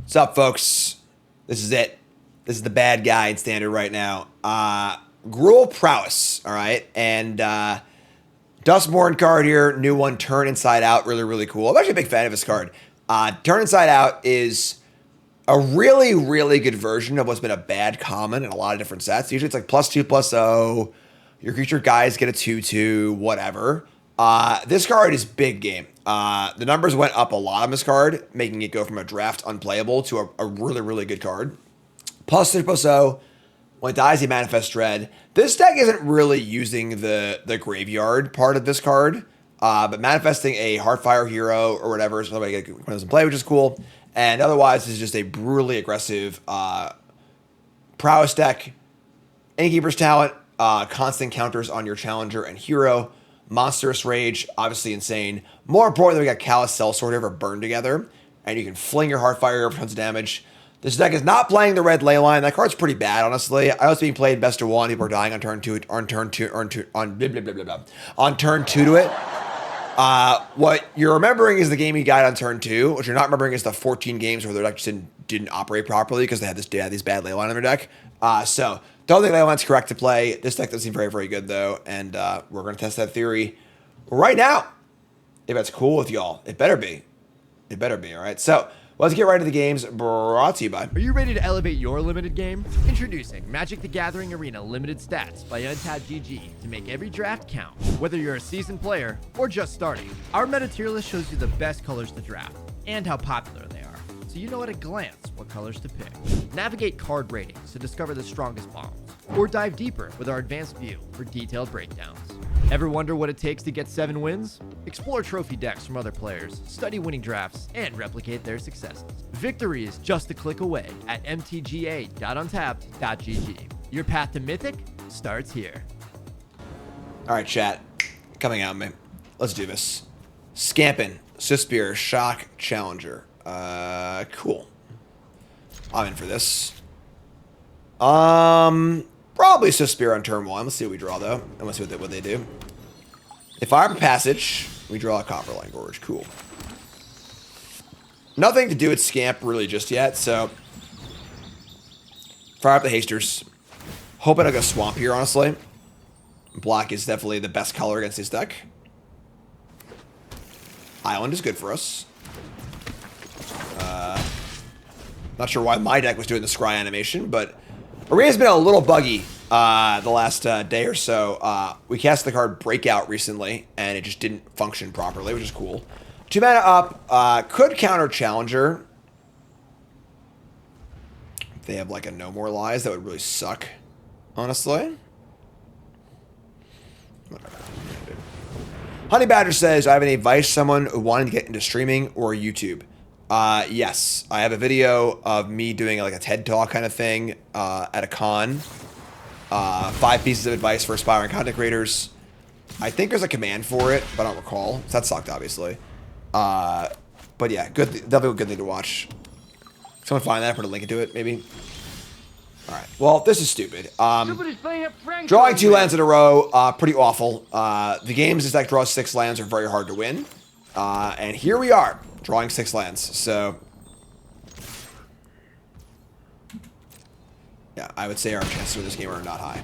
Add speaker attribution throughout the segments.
Speaker 1: What's up, folks? This is it. This is the bad guy in Standard right now. Gruul Prowess, all right? And Dustborn card here, new one, Turn Inside Out, really, really cool. I'm actually a big fan of this card. Turn Inside Out is a really, really good version of what's been a bad common in a lot of different sets. Usually it's like +2/+0, your creature guys get a 2/2, whatever. This card is big game. The numbers went up a lot on this card, making it go from a draft unplayable to a really, really good card. +2/+0, when it dies, you manifest Dread. This deck isn't really using the graveyard part of this card, but manifesting a Heartfire hero or whatever is nobody doesn't play, which is cool. And otherwise, it's just a brutally aggressive Prowess deck. Innkeeper's Talent, constant counters on your challenger and hero. Monstrous Rage, obviously insane. More importantly, we got Callous Sellsword over Burn Together, and you can fling your Heartfire hero for tons of damage. This deck is not playing the red Leyline. That card's pretty bad, honestly. I know it's being played best of one. People are dying on turn two, on turn two to it. What you're remembering is the game you got on turn 2. What you're not remembering is the 14 games where their deck just didn't operate properly because they had these bad Leyline in their deck. So don't think Leyline's correct to play. This deck doesn't seem very, very good though, and we're going to test that theory right now. If that's cool with y'all, it better be. It better be. All right. So let's get right to the games. Brought to you by.
Speaker 2: Are you ready to elevate your limited game? Introducing Magic the Gathering Arena Limited Stats by Untapped GG to make every draft count. Whether you're a seasoned player or just starting, our meta tier list shows you the best colors to draft and how popular they are, so you know at a glance what colors to pick. Navigate card ratings to discover the strongest bombs, or dive deeper with our advanced view for detailed breakdowns. Ever wonder what it takes to get 7 wins? Explore trophy decks from other players, study winning drafts, and replicate their successes. Victory is just a click away at mtga.untapped.gg. Your path to Mythic starts here.
Speaker 1: All right, chat. Coming out, man. Let's do this. Scampin, Suspir, Shock, Challenger. Cool. I'm in for this. Probably Suspir on turn 1. Let's see what we draw, though. And let's see what they do. If I have a passage, we draw a Copperline Gorge. Cool. Nothing to do with Scamp, really, just yet, so... Fire up the Hasters. Hoping I go Swamp here, honestly. Black is definitely the best color against this deck. Island is good for us. Not sure why my deck was doing the Scry animation, but... Arena's been a little buggy the last day or so. We cast the card Breakout recently, and it just didn't function properly, which is cool. 2 mana up. Could counter Challenger. If they have like a No More Lies, that would really suck, honestly. Whatever. Honey Badger says, I have any advice for someone who wanted to get into streaming or YouTube. Yes, I have a video of me doing like a TED Talk kind of thing at a con. 5 pieces of advice for aspiring content creators. I think there's a command for it, but I don't recall. So that sucked, obviously. But yeah, definitely a good thing to watch. Someone find that, put a link into it, maybe. All right. Well, this is stupid. Drawing 2 lands in a row, pretty awful. The games this deck draws 6 lands are very hard to win. And here we are. Drawing 6 lands, so... Yeah, I would say our chances for this game are not high.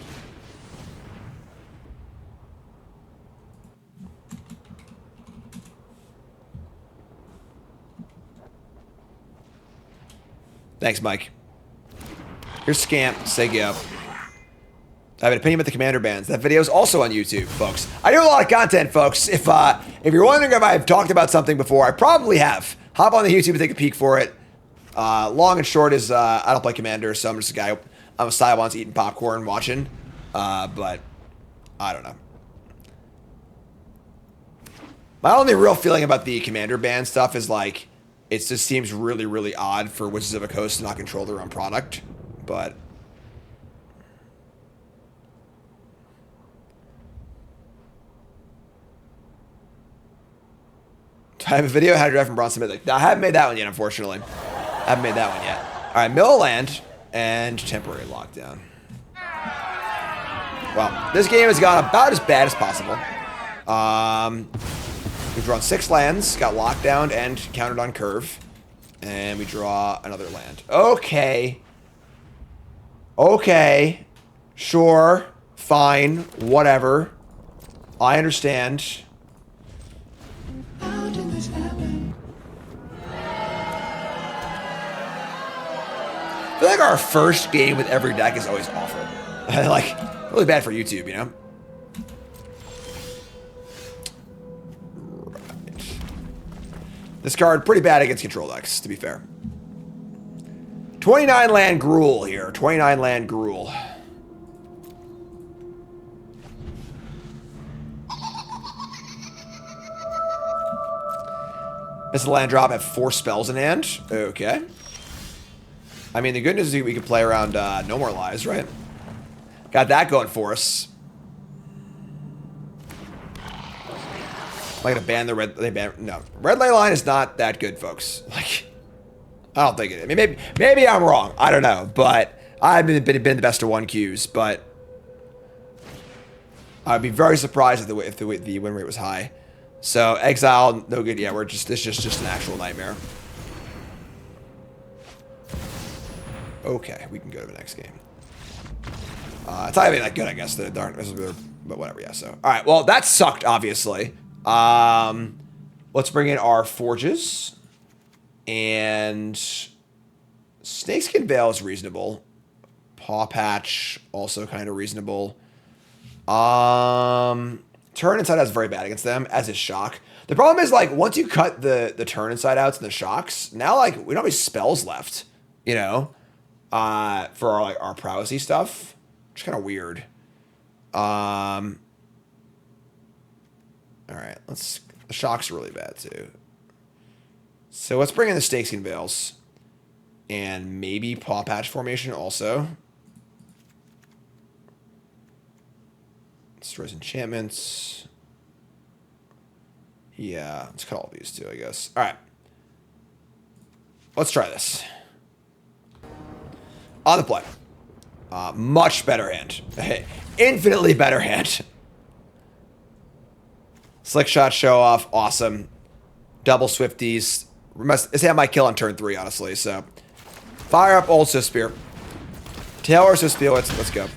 Speaker 1: Thanks, Mike. Here's Scamp, Segyo. I have an opinion about the commander bans. That video is also on YouTube, folks. I do a lot of content, folks. If you're wondering if I've talked about something before, I probably have. Hop on the YouTube and take a peek for it. Long and short is I don't play commander, so I'm just a guy. I'm a Cylons eating popcorn, watching. But I don't know. My only real feeling about the commander ban stuff is like it just seems really, really odd for Wizards of the Coast to not control their own product, but. I have a video how to draft from Bronze Mythic. No, I haven't made that one yet, unfortunately. I haven't made that one yet. All right, mill a land and temporary lockdown. Well, this game has gone about as bad as possible. We've drawn 6 lands, got locked down and countered on curve. And we draw another land. Okay. Okay. Sure. Fine. Whatever. I understand.
Speaker 3: How did this happen?
Speaker 1: I feel like our first game with every deck is always awful. Like, really bad for YouTube, you know? Right. This card, pretty bad against control decks, to be fair. 29 land Gruul here. 29 land Gruul. This land drop at 4 spells in hand. Okay. I mean, the good news is we can play around No More Lies, right? Got that going for us. Am I gonna ban the red? They ban no. Red ley line is not that good, folks. Like, I don't think it is. I mean, maybe I'm wrong. I don't know, but I've been the best of 1 Qs. But I'd be very surprised if the win rate was high. So exile, no good. Yeah, this is just an actual nightmare. Okay, we can go to the next game. It's not even that good, I guess. But whatever. Yeah. So all right. Well, that sucked, obviously. Let's bring in our forges, and Snakeskin Veil is reasonable. Paw Patch also kind of reasonable. Turn Inside Out's very bad against them, as is Shock. The problem is, like, once you cut the Turn Inside Outs and the Shocks, now, like, we don't have any spells left, you know, for our, like, our prowessy stuff, which is kind of weird. All right, the Shock's really bad, too. So let's bring in the Snakeskin Veils, and maybe Paw Patch formation also. Destroys enchantments. Yeah, let's cut all these too, I guess. All right. Let's try this. On the play. Much better hand. Infinitely better hand. Slick Shot Show Off. Awesome. Double Swifties. This hand might kill on turn 3, honestly. So, fire up Old Swiftspear. Tail or Swiftspear. Let's go.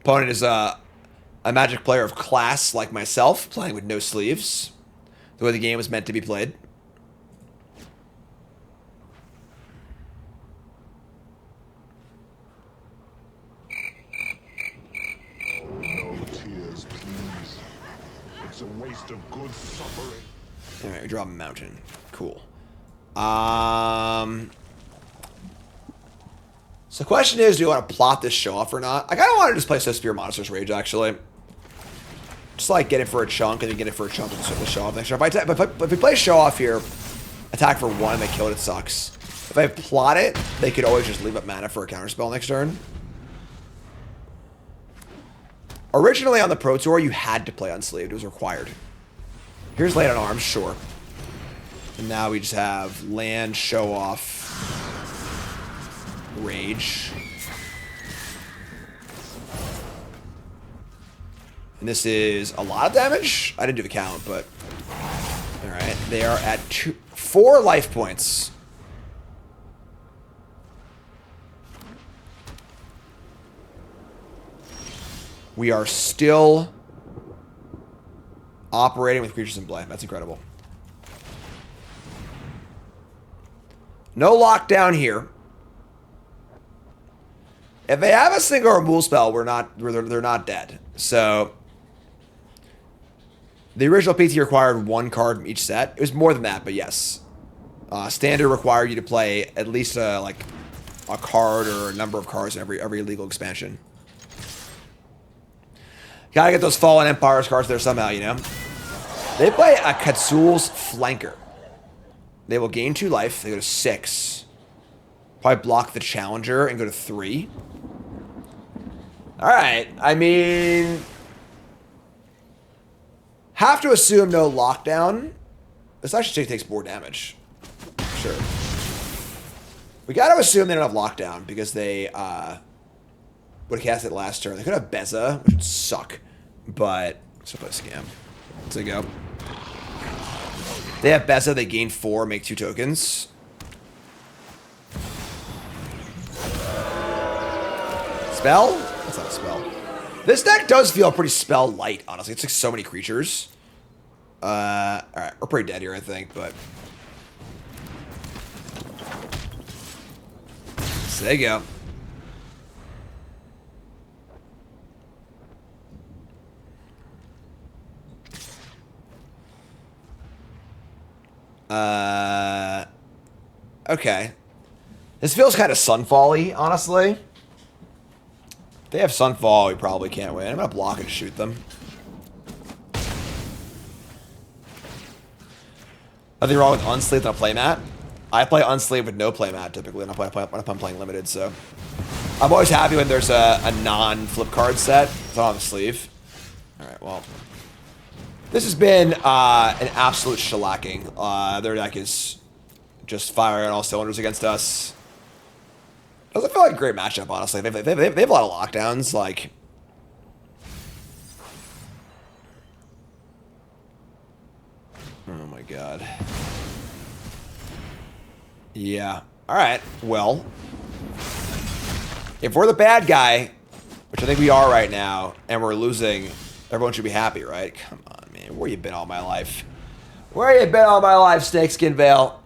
Speaker 1: Opponent is a Magic player of class like myself, playing with no sleeves. The way the game was meant to be played.
Speaker 3: No tears, please. It's a waste of good suffering.
Speaker 1: Alright, we draw a mountain. Cool. So the question is, do you want to plot this show off or not? I kind of want to just play Spear Monster's Rage, actually. Just like get it for a chunk and then get it for a chunk and switch the show off next turn. If we play show off here, attack for 1 and they kill it, it sucks. If I plot it, they could always just leave up mana for a counterspell next turn. Originally on the Pro Tour, you had to play Unsleeved. It was required. Here's Land on Arms, sure. And now we just have land, show off, Rage. And this is a lot of damage. I didn't do the count, but all right. They are at 4 life points. We are still operating with creatures in play. That's incredible. No lockdown here. If they have a single removal spell, they're not dead. So the original PT required 1 card from each set. It was more than that, but yes. Standard required you to play at least like a card or a number of cards in every legal expansion. Gotta get those Fallen Empires cards there somehow, you know. They play a Katsul's Flanker. They will gain 2 life. They go to 6. Probably block the Challenger and go to 3. Alright, I mean... Have to assume no lockdown. This actually takes more damage. Sure. We gotta assume they don't have lockdown because they would have cast it last turn. They could have Beza, which would suck. But So play scam. Let's go. They have Beza, they gain 4, make 2 tokens. Spell? That's not a spell. This deck does feel pretty spell light, honestly. It's like so many creatures. Alright, we're pretty dead here, I think, but. So there you go. Okay. This feels kind of Sunfall-y, honestly. If they have Sunfall, we probably can't win. I'm gonna block and shoot them. Nothing wrong with Unsleeved on a playmat. I play Unsleeved with no playmat typically when I'm playing limited, so I'm always happy when there's a non-flip card set. It's on the sleeve. Alright, well. This has been an absolute shellacking. Their deck is just firing on all cylinders against us. Doesn't feel like a great matchup, honestly. They have a lot of lockdowns, like. Oh my god. Yeah. Alright, well. If we're the bad guy, which I think we are right now, and we're losing, everyone should be happy, right? Come on, man. Where you been all my life? Where you been all my life, Snakeskin Veil?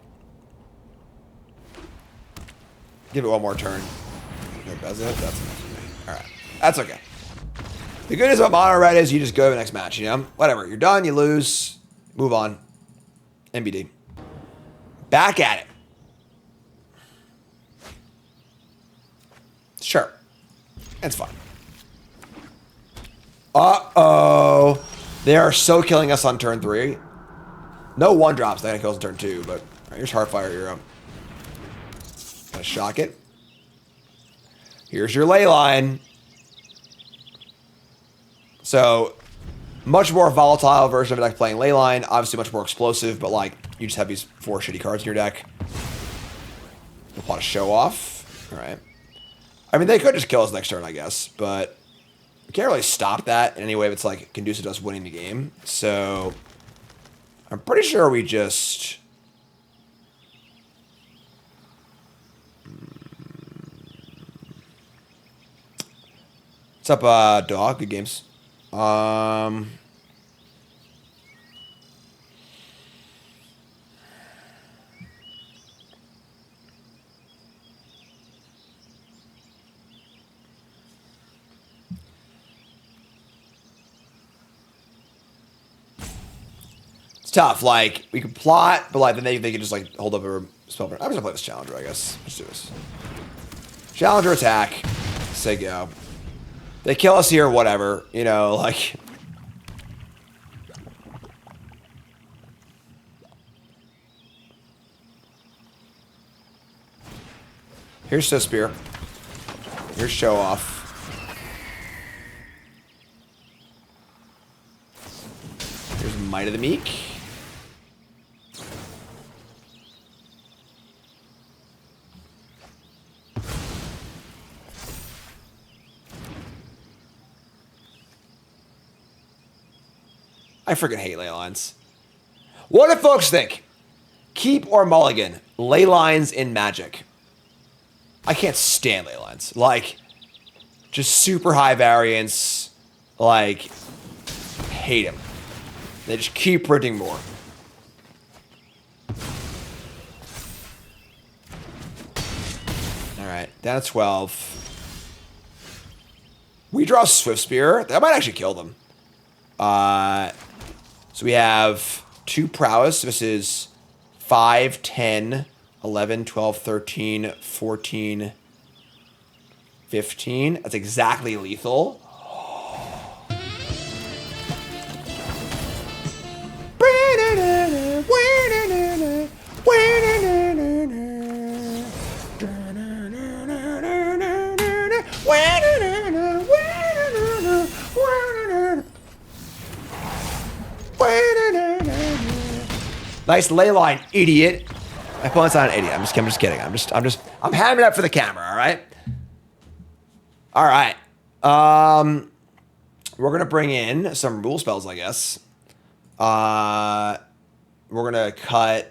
Speaker 1: Give it one more turn. That's enough for me. Alright. That's okay. The good news about Mono Red is you just go to the next match, you know? Whatever. You're done, you lose. Move on. NBD. Back at it. Sure. It's fine. Uh-oh. They are so killing us on turn 3. No 1-drops. They gotta kill us on turn 2, but right, here's Heartfire Hero. Gonna shock it. Here's your ley line. So, much more volatile version of a deck playing ley line. Obviously much more explosive, but like, you just have these 4 shitty cards in your deck. You'll want to show off. Alright. I mean, they could just kill us next turn, I guess, but we can't really stop that in any way that's like conducive to us winning the game. So, I'm pretty sure we just. What's up, dog? Good games. It's tough. Like, we could plot, but like then they could just like hold up a spell. I'm just gonna play this Challenger, I guess. Let's do this. Challenger attack. Say go. They kill us here, whatever. You know, like. Here's So Spear. Here's Show Off. Here's Might of the Meek. I freaking hate ley lines. What do folks think? Keep or mulligan? Ley lines in Magic. I can't stand ley lines. Like, just super high variance. Like, hate them. They just keep printing more. Alright, down to 12. We draw Swift Spear. That might actually kill them. So we have 2 Prowess. This is 5, 10, 11, 12, 13, 14, 15. That's exactly lethal. Nice ley line, idiot. My opponent's not an idiot. I'm just kidding. I'm hamming it up for the camera, all right? All right. We're going to bring in some rule spells, I guess. We're going to cut...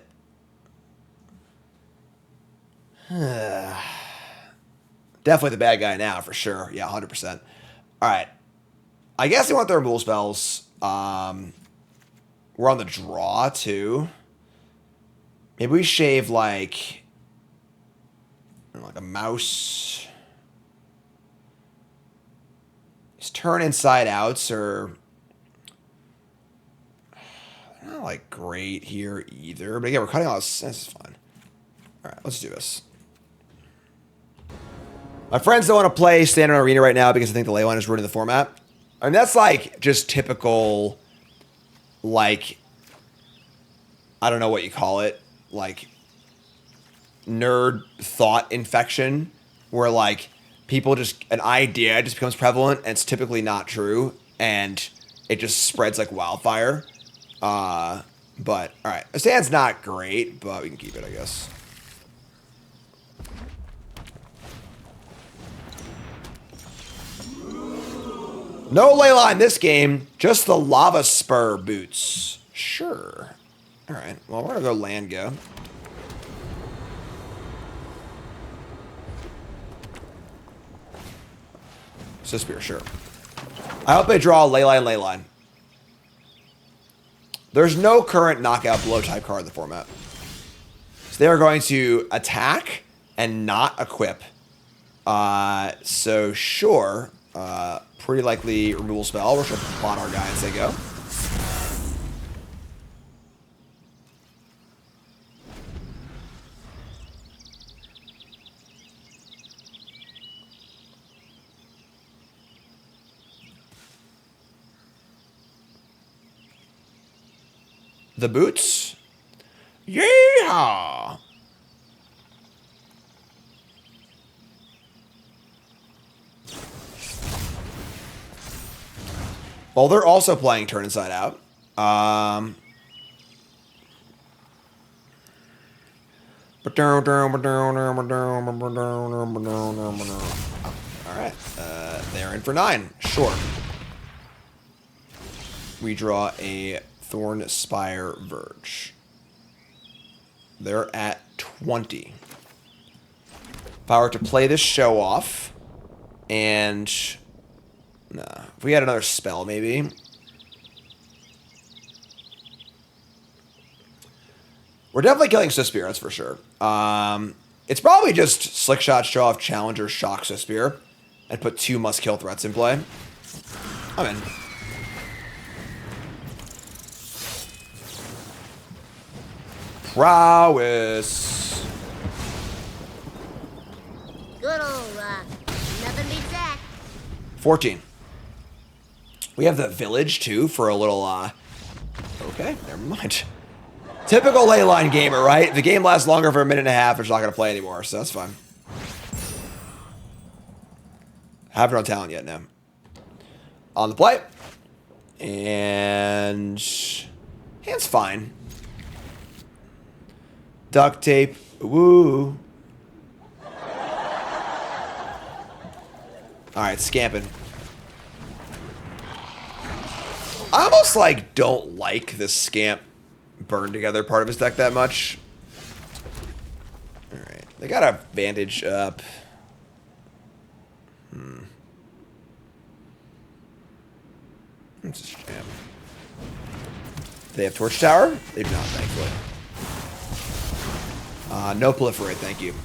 Speaker 1: Definitely the bad guy now, for sure. Yeah, 100%. All right. I guess they want their rule spells. We're on the draw, too. Maybe we shave, like a mouse. Just turn inside outs are not, like, great here either. But again, we're cutting all this. This is fine. All right, let's do this. My friends don't want to play Standard Arena right now because I think the ley line is ruining the format. I mean, that's like just typical, like, I don't know what you call it, like nerd thought infection, where like people just, an idea just becomes prevalent and it's typically not true and it just spreads like wildfire. But all right, the stand's not great, but we can keep it, I guess. No ley line this game, just the lava spur boots. Sure. All right, well, we're gonna go land go. Suspir, sure. I hope they draw a ley line. There's no current knockout blow type card in the format. So they are going to attack and not equip. So sure. Pretty likely removal spell. We're going to plot our guy and say go. The boots. Yeehaw! Well, they're also playing Turn Inside Out. All right. They're in for 9. Sure. We draw a Thorn Spire Verge. They're at 20. If I were to play this show off, and... Nah. If we had another spell, maybe. We're definitely killing Suspir, that's for sure. It's probably just Slick Shot, Show Off, Challenger, Shock Suspir, and put 2 must-kill threats in play. I'm in. Prowess.
Speaker 4: Good old nothing beats that.
Speaker 1: 14. We have the village, too, for a little, okay, never mind. Typical ley line gamer, right? If the game lasts longer for a minute and a half, it's not going to play anymore, so that's fine. Haven't on talent yet, no. On the play. And... hand's fine. Duct tape. Woo. Alright, scamping. I almost, like, don't like this scamp burn together part of his deck that much. Alright. They got a Vantage up. Let's just jam. They have Torch Tower? They do not, thankfully. No Proliferate, thank you.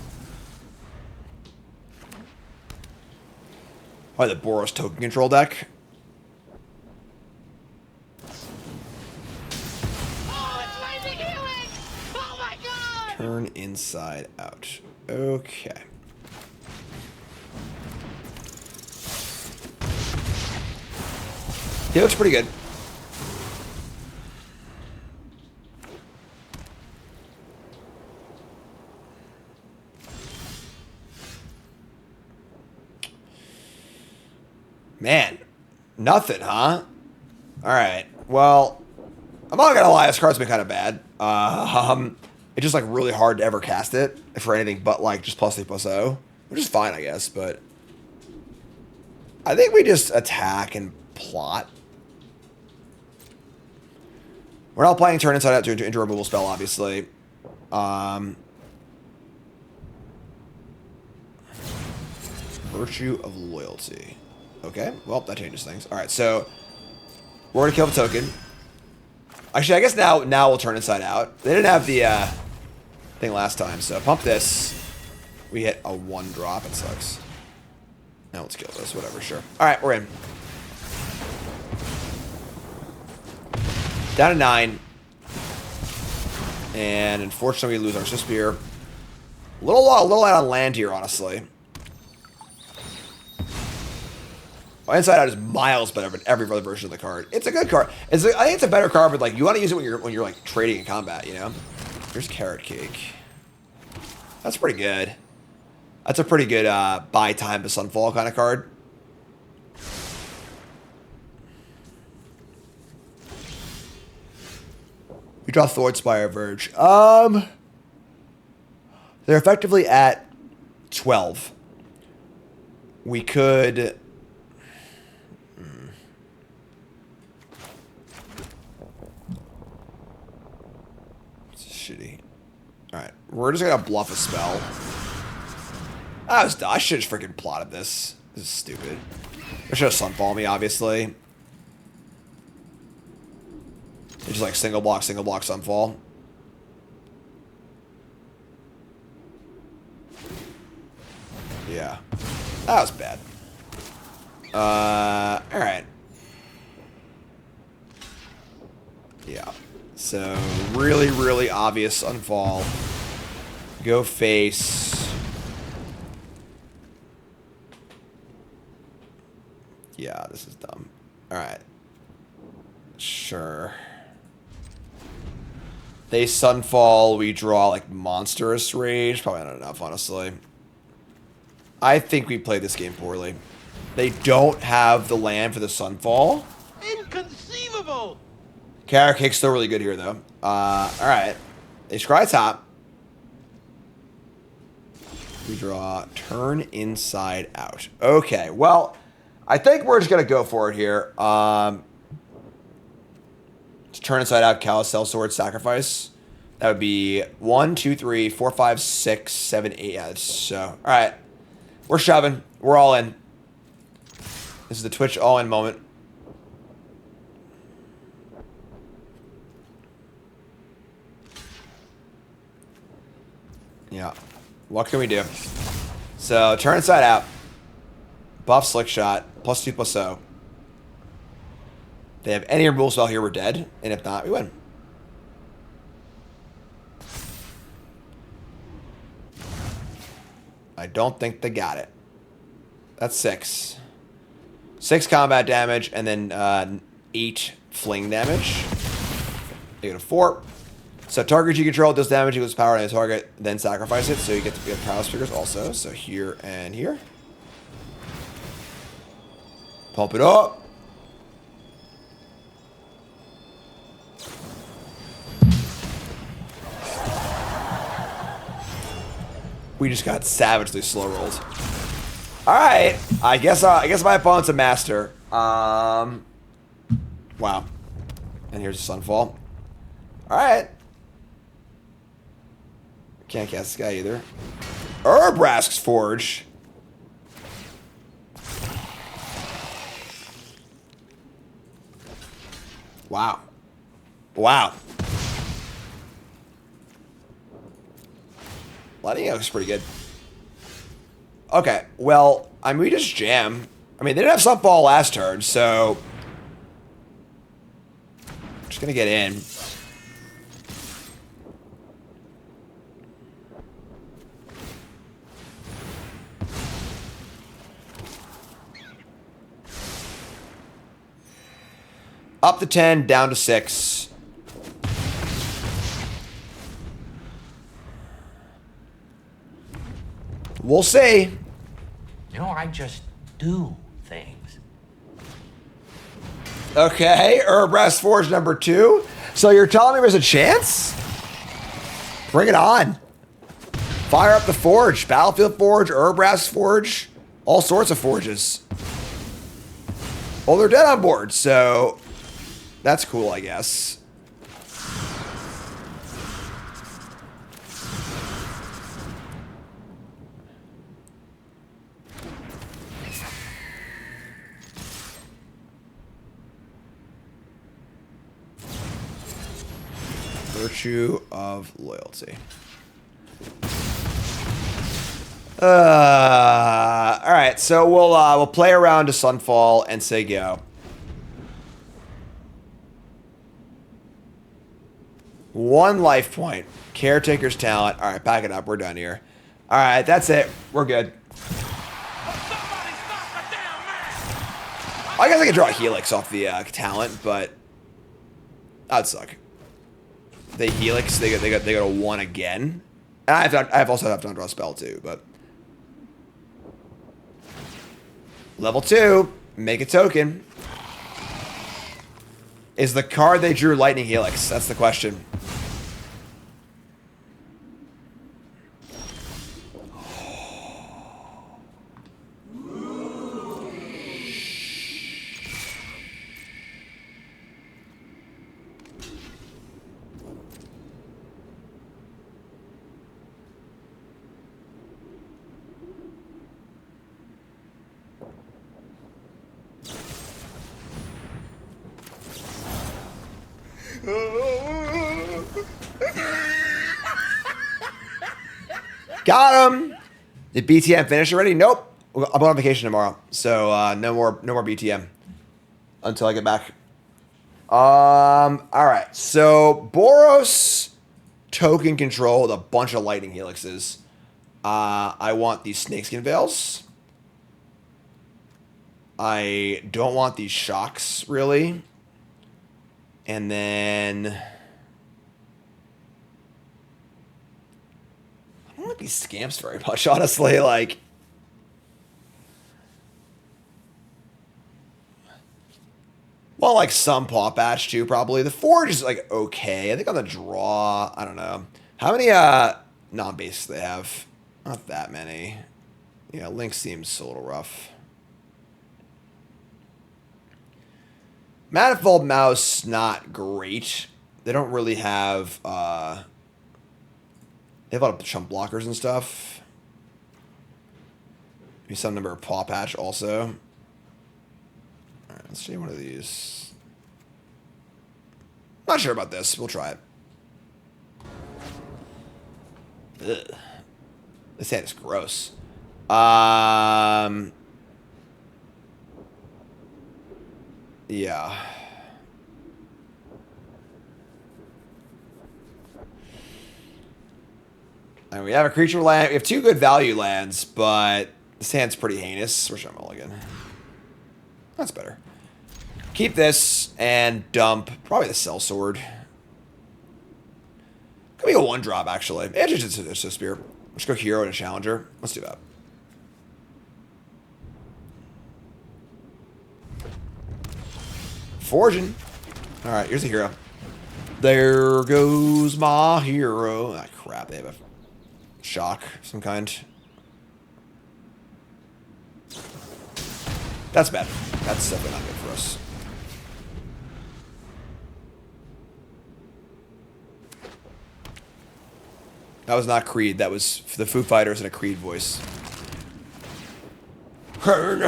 Speaker 1: Oh, the Boros token control deck. Turn inside out. Okay. He looks pretty good. Man, nothing, huh? All right. Well, I'm not gonna lie. This card's been kind of bad. It's just like really hard to ever cast it for anything but like just +3/+0, which is fine, I guess. But I think we just attack and plot. We're not playing turn inside out into a removal spell, obviously. Virtue of Loyalty. Okay, well, that changes things. Alright, so we're going to kill the token. Actually, I guess now we'll turn inside out. They didn't have the thing last time, so pump this. We hit a 1-drop. It sucks. Now let's kill this. Whatever, sure. Alright, we're in. Down to 9. And unfortunately, we lose our Spear. A little out on land here, honestly. Inside Out is miles better than every other version of the card. It's a good card. I think it's a better card, but like you want to use it when you're like trading in combat, you know. Here's Carrot Cake. That's pretty good. That's a pretty good buy time to Sunfall kind of card. We draw Thord Spire Verge. They're effectively at 12. We could. Shitty. Alright, we're just gonna bluff a spell. I should have freaking plotted this. This is stupid. I should have Sunfall me, obviously. It's just like single block, Sunfall. Yeah. That was bad. Alright. Yeah. So, really, really obvious Sunfall. Go face. Yeah, this is dumb. Alright. Sure. They Sunfall, we draw like Monstrous Rage. Probably not enough, honestly. I think we played this game poorly. They don't have the land for the Sunfall.
Speaker 5: Inconceivable!
Speaker 1: Carrot Cake's still really good here, though. Alright. They scry top. We draw turn inside out. Okay, well, I think we're just going to go for it here. Turn inside out, Calisel Sword, Sacrifice. That would be 1, 2, 3, 4, 5, 6, 7, 8. Yeah, so, alright. We're shoving. We're all in. This is the Twitch all-in moment. Yeah. What can we do? So, turn inside out. Buff Slick Shot. +2, +0. They have any removal spell here, we're dead. And if not, we win. I don't think they got it. That's 6. 6 combat damage, and then 8 fling damage. They get a 4. So target you control does damage equals power on a target, then sacrifice it. So you get to get power triggers also. So here and here. Pump it up. We just got savagely slow rolled. All right, I guess my opponent's a master. Wow. And here's a Sunfall. All right. Can't cast this guy either. Urbrask's Forge. Wow. Wow. Lighting looks pretty good. Okay, well, I mean, we just jam. I mean, they didn't have Sunfall last turn, so... I'm just gonna get in. Up to 10, down to 6. We'll see.
Speaker 5: You know, I just do things.
Speaker 1: Okay, Urbrask Forge number 2. So you're telling me there's a chance? Bring it on. Fire up the Forge. Battlefield Forge, Urbrask Forge. All sorts of forges. Well, they're dead on board, so that's cool, I guess. Virtue of loyalty. All right, so we'll play around to Sunfall and say go. One life point. Caretaker's talent. All right, back it up. We're done here. All right, that's it. We're good. I guess I could draw a Helix off the talent, but that'd suck. The Helix, they got a 1 again. And I also have to draw a spell too, but level 2, make a token. Is the card they drew Lightning Helix? That's the question. Got him. Did BTM finish already? Nope. I'm on vacation tomorrow, so no more BTM until I get back. All right. So Boros token control with a bunch of lightning helixes. I want these snakeskin veils. I don't want these shocks really. And then I don't like these scamps very much, honestly. Like, well, like some paw patch too, probably. The forge is like okay. I think on the draw, I don't know. How many non-base do they have? Not that many. Yeah, Link seems a little rough. Manifold Mouse, not great. They don't really have, they have a lot of chump blockers and stuff. Maybe some number of Paw Patch also. Alright, let's see one of these. Not sure about this. We'll try it. Ugh. This hand is gross. Yeah. And we have a creature land. We have 2 good value lands, but this hand's pretty heinous. Where's my mulligan? That's better. Keep this and dump probably the Sellsword. Could be a 1-drop, actually. Maybe it's a spear. Let's go hero and a challenger. Let's do that. Forging. Alright, here's a hero. There goes my hero. Ah, crap. They have a shock of some kind. That's bad. That's definitely not good for us. That was not Creed. That was the Foo Fighters in a Creed voice. Play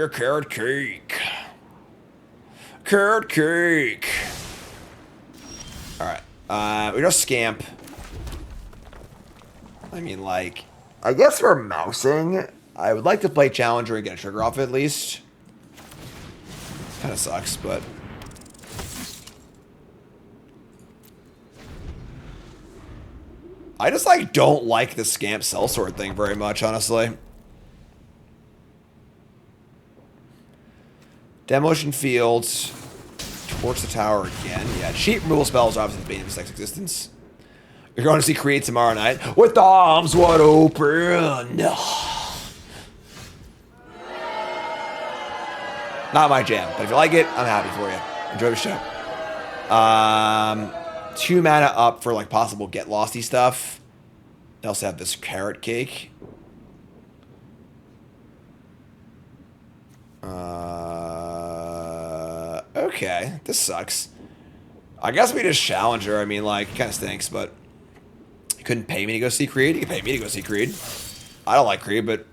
Speaker 1: a carrot cake. Carrot cake. Alright. We just scamp. I mean, like, I guess we're mousing. I would like to play Challenger and get a trigger off at least. Kind of sucks, but I just, like, don't like the Scamp Sellsword thing very much, honestly. Demolition Fields. Torch the tower again. Yeah, cheap removal spells are obviously the bane of his existence. You're going to see Creed tomorrow night with the arms wide open. Not my jam, but if you like it, I'm happy for you. Enjoy the show. 2 mana up for like possible get losty stuff. They also have this carrot cake. Okay, this sucks. I guess we just challenge her. I mean, like, it kind of stinks, but you couldn't pay me to go see Creed. You can pay me to go see Creed. I don't like Creed, but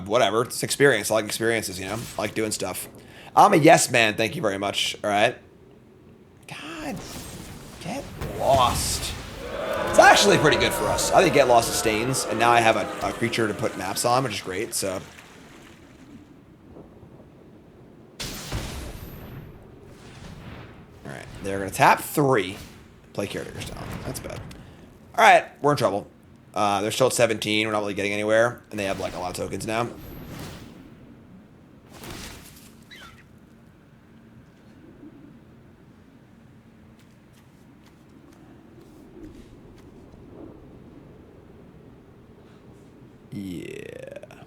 Speaker 1: whatever. It's experience. I like experiences, you know? I like doing stuff. I'm a yes man. Thank you very much. All right. God, get lost. It's actually pretty good for us. I think get lost sustains, and now I have a creature to put maps on, which is great, so. Alright, they're going to tap 3. Play caretakers down. That's bad. Alright, we're in trouble. They're still at 17. We're not really getting anywhere, and they have, like, a lot of tokens now. Yeah.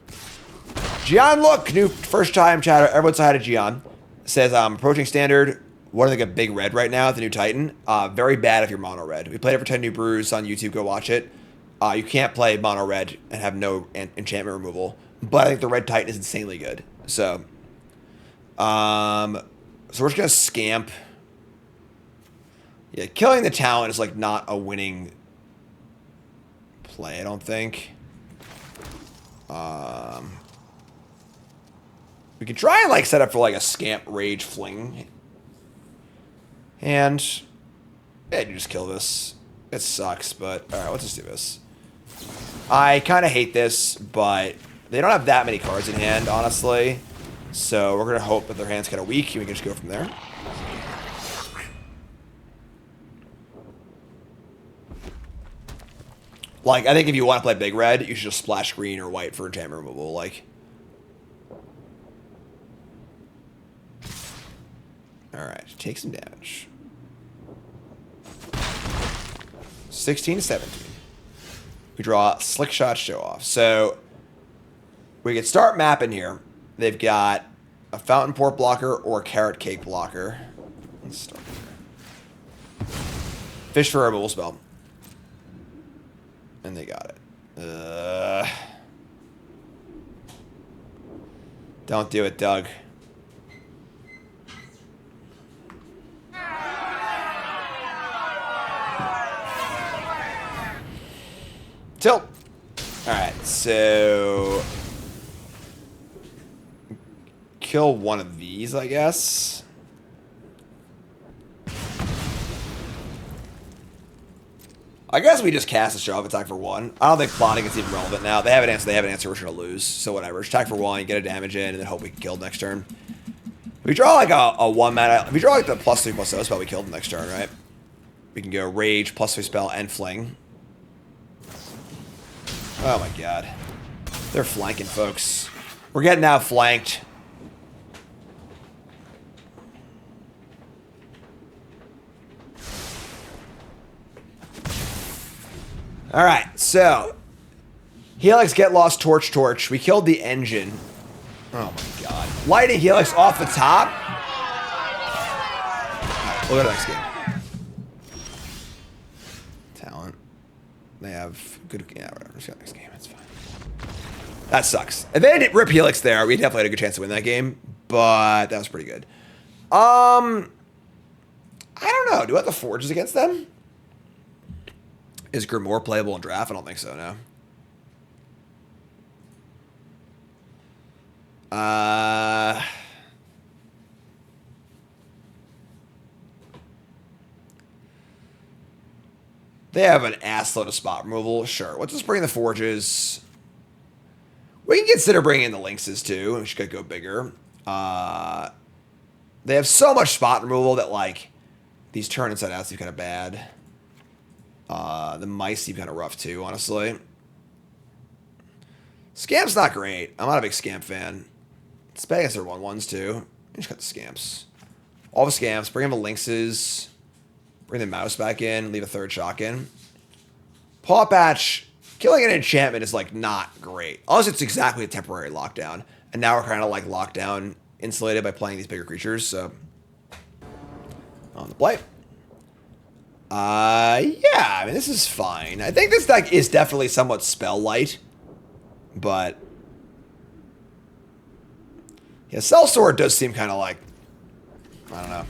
Speaker 1: Gian, look! New first time chatter. Everyone say hi to Gian. Says, approaching standard. What do they got big red right now? The new Titan. Very bad if you're mono red. We played it for 10 new brews on YouTube. Go watch it. You can't play mono red and have no enchantment removal. But I think the red Titan is insanely good. So, we're just gonna scamp. Yeah, killing the talent is like not a winning play, I don't think. We could try and like set up for like a scamp rage fling. And yeah, you just kill this. It sucks, but alright, let's just do this. I kind of hate this, but they don't have that many cards in hand, honestly. So we're gonna hope that their hand's kind of weak, and we can just go from there. Like, I think if you want to play big red, you should just splash green or white for enchantment removal. Like, alright, take some damage. 16 to 17. We draw Slick Shot Show Off. So, we could start mapping here. They've got a Fountain Port blocker or a Carrot Cake blocker. Let's start here. Fish for a removal spell. And they got it. Don't do it, Doug. Tilt. Alright, so kill one of these, I guess. I guess we just cast a show off attack for 1. I don't think plotting is even relevant now. They have an answer. They have an answer. We're going to lose. So whatever. Just attack for 1, get a damage in, and then hope we can kill next turn. If we draw like a 1 mana. If we draw like the +3/+0 spell, we kill the next turn, right? We can go Rage, +3 spell, and Fling. Oh my god. They're flanking, folks. We're getting out flanked. Alright, so Helix, Get Lost, Torch, Torch. We killed the engine. Oh my god. Lighting Helix off the top. Right, we'll go to the next game. Talent. They have good. Yeah, whatever. Let's go to the next game. That's fine. That sucks. If they didn't rip Helix there, we definitely had a good chance to win that game. But that was pretty good. I don't know. Do I have the Forges against them? Is Grimoire playable in draft? I don't think so, no. They have an assload of spot removal. Sure. Let's just bring the Forges. We can consider bringing in the Lynxes, too. We should go bigger. They have so much spot removal that, like, these turn inside out seem kind of bad. The mice seem kind of rough too, honestly. Scamp's not great. I'm not a big Scamp fan. Spagus are 1/1s too. Just cut the Scamps. All the Scamps. Bring in the Lynxes. Bring the Mouse back in. Leave a third shock in. Paw Patch. Killing an enchantment is like not great. Unless it's exactly a temporary lockdown. And now we're kind of like lockdown insulated by playing these bigger creatures. So on the play. Yeah, I mean, this is fine. I think this deck is definitely somewhat spell light, but Yeah, Sellsword does seem kind of like, I don't know.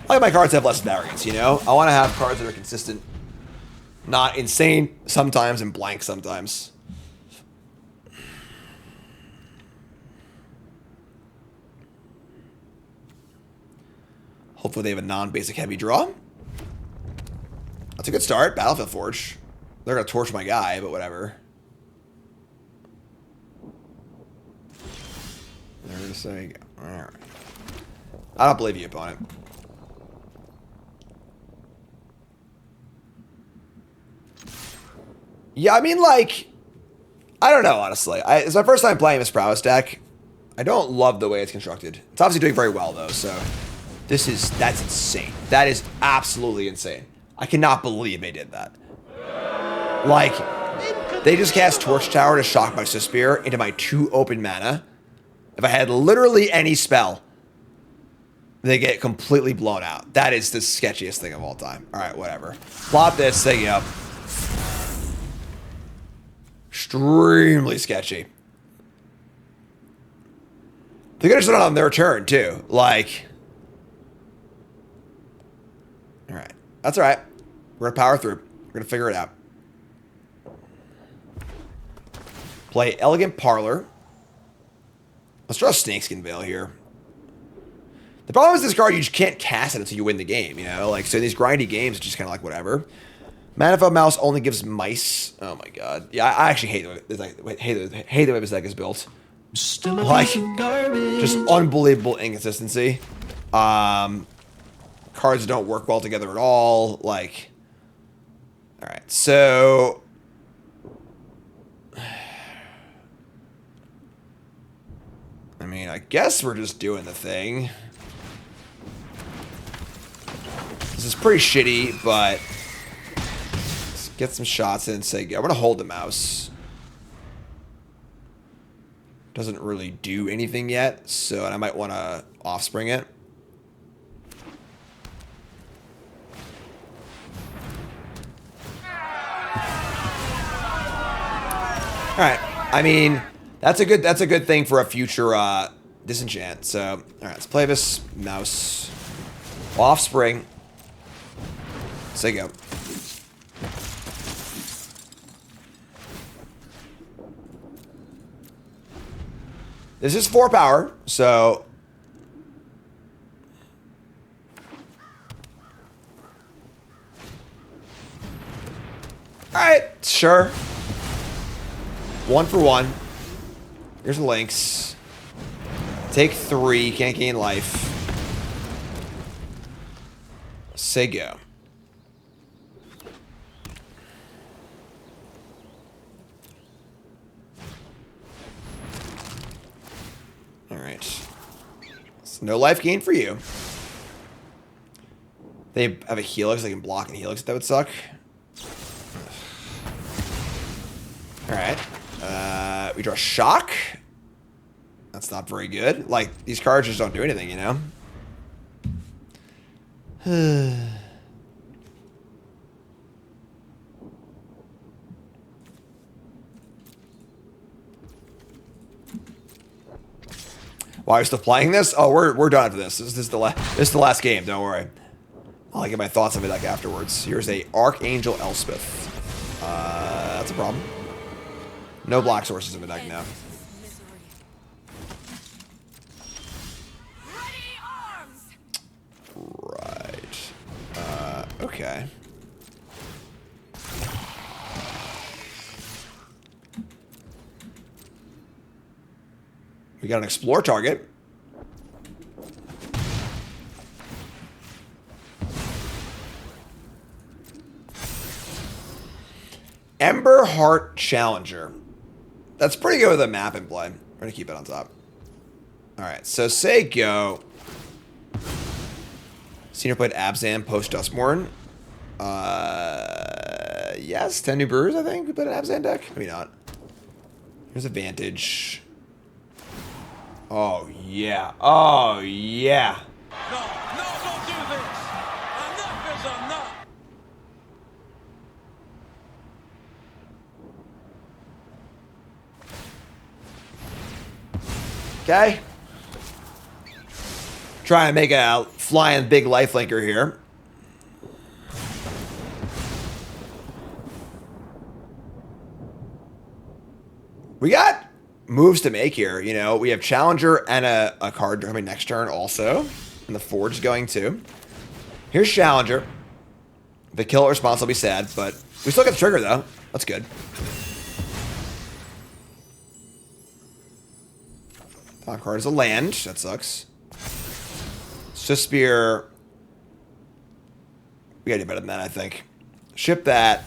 Speaker 1: I like my cards to have less variance, you know? I want to have cards that are consistent, not insane sometimes and blank sometimes. Hopefully they have a non-basic heavy draw. That's a good start. Battlefield Forge. They're going to torch my guy, but whatever. They're going to say, all right. I don't believe you, opponent. Yeah, I mean, like, I don't know, honestly. It's my first time playing this Prowess deck. I don't love the way it's constructed. It's obviously doing very well, though, so that's insane. That is absolutely insane. I cannot believe they did that. Like, they just cast Torch Tower to shock my Spear into my 2 open mana. If I had literally any spell, they get completely blown out. That is the sketchiest thing of all time. All right, whatever. Plot this thing up. Extremely sketchy. They could have done it on their turn, too. Like, all right. That's all right. We're going to power through. We're going to figure it out. Play Elegant Parlor. Let's draw Snakeskin Veil here. The problem is this card, you just can't cast it until you win the game, you know? Like, so in these grindy games, it's just kind of like whatever. Manifold Mouse only gives mice. Oh my god. Yeah, I actually hate the way this deck is built. Like, just unbelievable inconsistency. Cards don't work well together at all. Like, all right, so I mean, I guess we're just doing the thing. This is pretty shitty, but let's get some shots in and say, I'm gonna hold the mouse. Doesn't really do anything yet, so and I might want to offspring it. All right. I mean, that's a good thing for a future disenchant. So, all right, let's play this mouse. Offspring. Say go. This is 4 power, so all right, sure. 1 for 1. Here's the links. Take 3. Can't gain life. Say go. All right. So no life gain for you. They have a Helix. They can block and Helix. That would suck. All right. We draw Shock. That's not very good. Like, these cards just don't do anything, you know? Why are you still playing this? Oh, we're done after this. This is the last game. Don't worry. I'll get my thoughts on the deck afterwards. Here's a Archangel Elspeth. That's a problem. No black sources in the deck now. Right. Okay. We got an explore target. Ember Heart Challenger. That's pretty good with a map in play. We're going to keep it on top. All right, so say go. Senior played Abzan post Dustmorn. Yes, 10 new brewers, I think. We played an Abzan deck. Maybe not. Here's Advantage. Oh, yeah. Oh, yeah.
Speaker 6: No, don't do this. Enough is enough.
Speaker 1: Okay. Trying to make a flying big lifelinker here. We got moves to make here. You know, we have Challenger and a card coming next turn also. And the Forge is going too. Here's Challenger. The kill response will be sad, but we still get the trigger though. That's good. Top card is a land. That sucks. Spear. We gotta do better than that, I think. Ship that.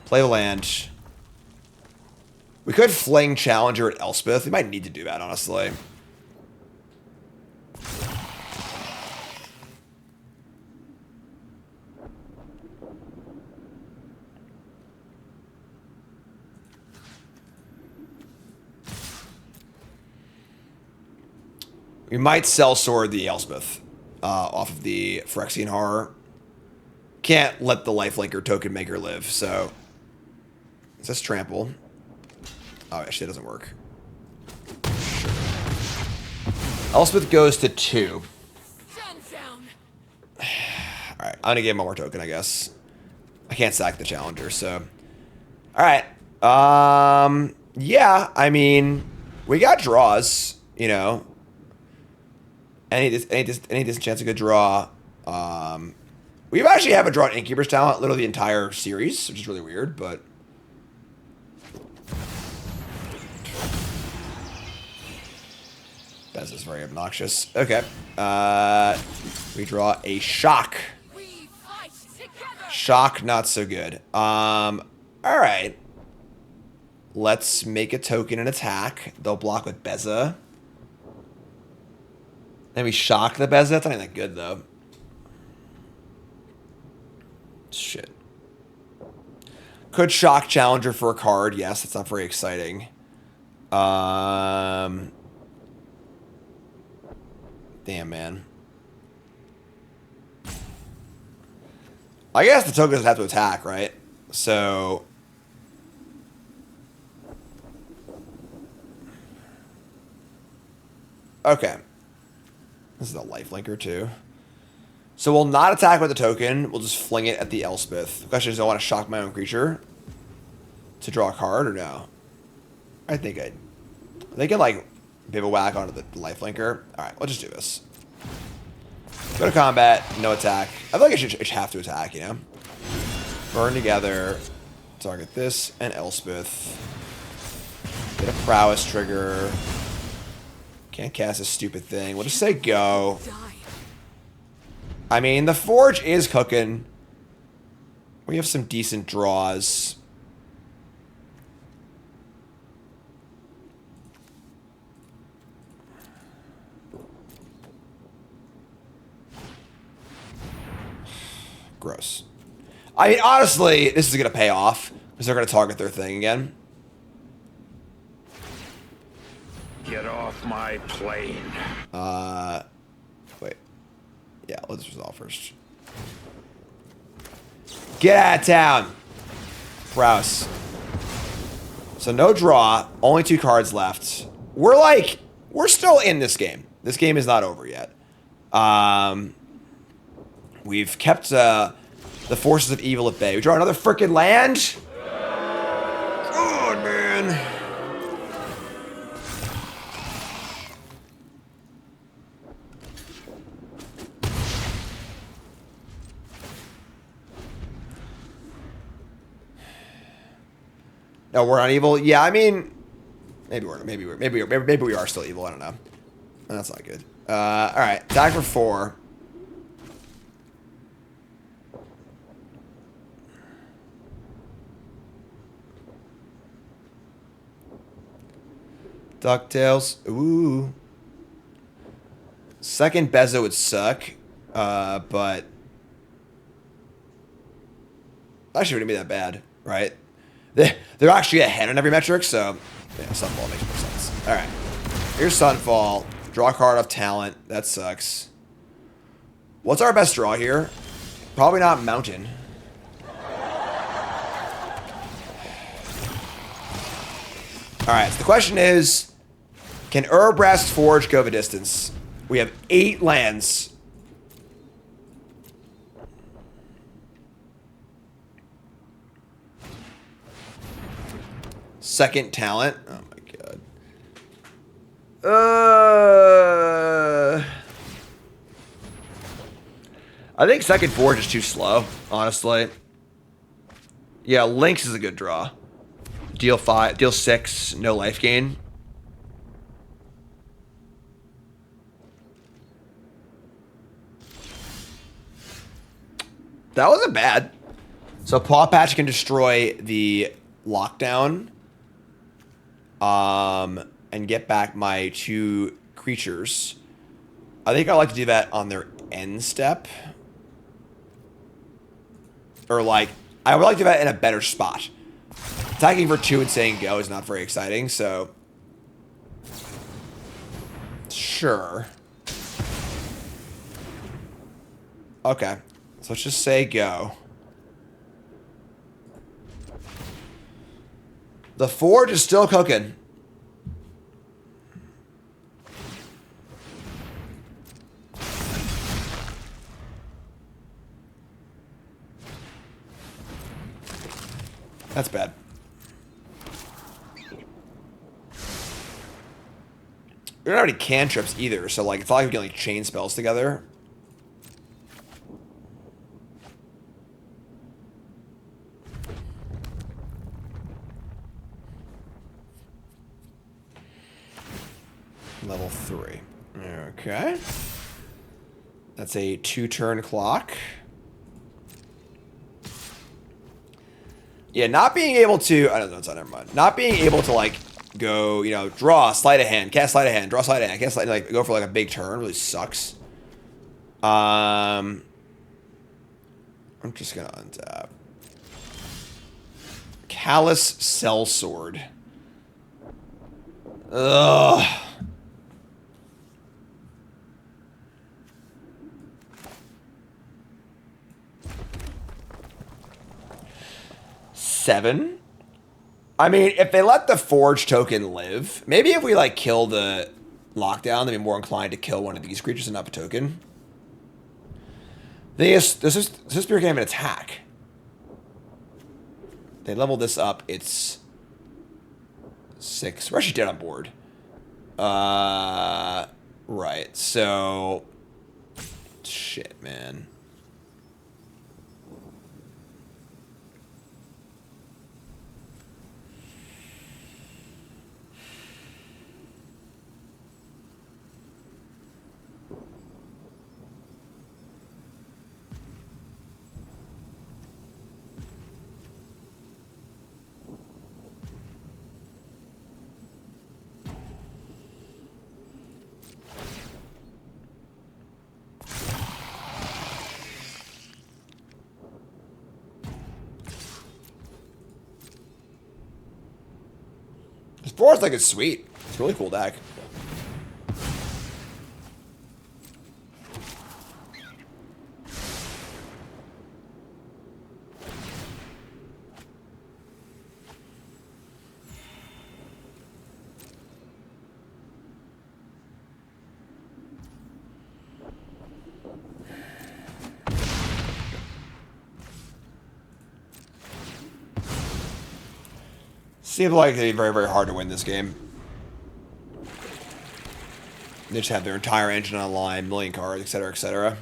Speaker 1: Play the land. We could fling Challenger at Elspeth. We might need to do that, honestly. We might Sellsword the Elspeth off of the Phyrexian Horror. Can't let the lifelinker token make her live, so... Is this trample? Oh, actually, it doesn't work. Sure. Elspeth goes to 2. Alright, I'm gonna give him one more token, I guess. I can't sack the Challenger, so... Alright. Yeah, I mean... We got draws, you know... Any decent chance of good draw. We actually haven't drawn Innkeeper's Talent literally the entire series, which is really weird, but... Bez is very obnoxious. Okay. We draw a Shock. Shock, not so good. Alright. Let's make a token and attack. They'll block with Beza. Then we Shock the Beza. That's not even that good, though. Shit. Could Shock Challenger for a card. Yes, that's not very exciting. Damn, man. I guess the token doesn't have to attack, right? So... Okay. This is a lifelinker, too. So we'll not attack with the token. We'll just fling it at the Elspeth. The question is, do I want to shock my own creature to draw a card, or no? I think they can, like, bivouac onto the lifelinker. Alright, we'll just do this. Go to combat, no attack. I feel like I should have to attack, you know? Burn together. Target this and Elspeth. Get a prowess trigger. Can't cast a stupid thing. We'll just say go. I mean, the Forge is cooking. We have some decent draws. Gross. I mean, honestly, this is going to pay off because they're going to target their thing again.
Speaker 3: Get off my plane.
Speaker 1: Wait. Yeah, let's resolve first. Get out of town. Prowess. So no draw. Only 2 cards left. We're still in this game. This game is not over yet. We've kept the forces of evil at bay. We draw another frickin' land. God, man. No, we're not evil. Yeah, I mean, maybe we are still evil. I don't know. That's not good. All right, attack for 4. DuckTales. Ooh. Second Beza would suck, but actually wouldn't be that bad, right? They're actually ahead on every metric, so yeah, Sunfall makes more sense. All right, here's Sunfall. Draw a card off talent. That sucks. What's our best draw here? Probably not Mountain. All right, so the question is, Can Urbrask Forge go the distance? We have 8 lands. Second talent. Oh my god. I think second Forge is too slow, honestly. Yeah, Lynx is a good draw. Deal 5, deal 6, no life gain. That wasn't bad. So Paw Patch can destroy the lockdown. And get back my 2 creatures. I think I like to do that on their end step. Or like, I would like to do that in a better spot. Attacking for 2 and saying go is not very exciting, so... Sure. Okay. So let's just say go. The Forge is still cooking. That's bad. We don't have any cantrips either, so like it's not like we can like chain spells together. Level 3. Okay. That's a 2-turn clock. Yeah, not being able to... I don't know, it's not, never mind. Not being able to, like, go, you know, draw, sleight of hand, cast sleight of hand, draw sleight of hand, cast sleight, like, go for, like, a big turn really sucks. I'm just gonna untap. Callous Sellsword. Ugh. Seven. I mean, if they let the Forge token live, maybe if we like kill the lockdown, they'd be more inclined to kill one of these creatures and not the token. This Spirit can have an attack. They level this up. It's 6. We're actually dead on board. Right. So, shit, man. Boros like it's sweet. It's a really cool deck. Seems like it'd be very, very hard to win this game. They just have their entire engine online, million cards, etc., etc.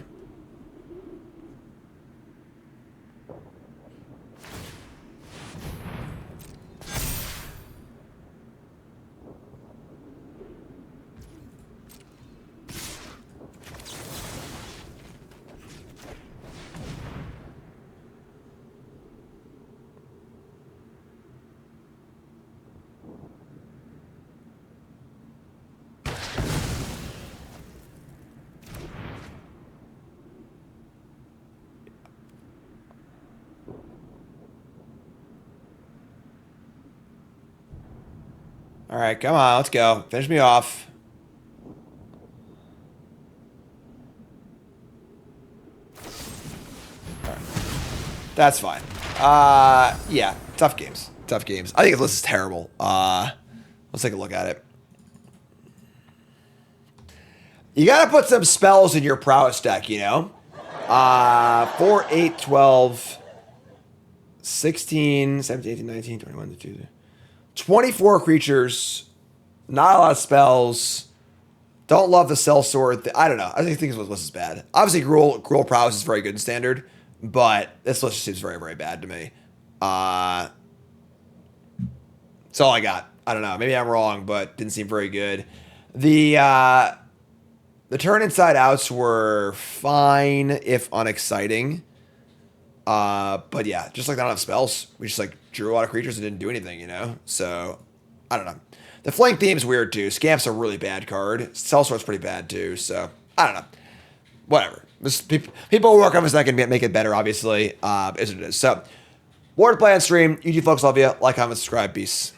Speaker 1: All right, come on, let's go. Finish me off. All right. That's fine. Yeah, tough games. Tough games. I think this list is terrible. Let's take a look at it. You got to put some spells in your prowess deck, you know? 4, 8, 12, 16, 17, 18, 19, 21, 22, 24 creatures. Not a lot of spells. Don't love the cell sword. I don't know. I think this list is bad. Obviously, Gruul Prowess is very good in Standard, but this list just seems very, very bad to me. That's all I got. I don't know. Maybe I'm wrong, but didn't seem very good. The turn inside outs were fine, if unexciting. But yeah, just like not enough spells. We just like drew a lot of creatures and didn't do anything, you know? So, I don't know. The flank theme's weird too. Scamp's a really bad card. Sellsword's pretty bad too, so I don't know. Whatever. People work on this deck and make it better, obviously. Is what it is. So, more to play on stream. You folks love you. Like, comment, subscribe. Peace.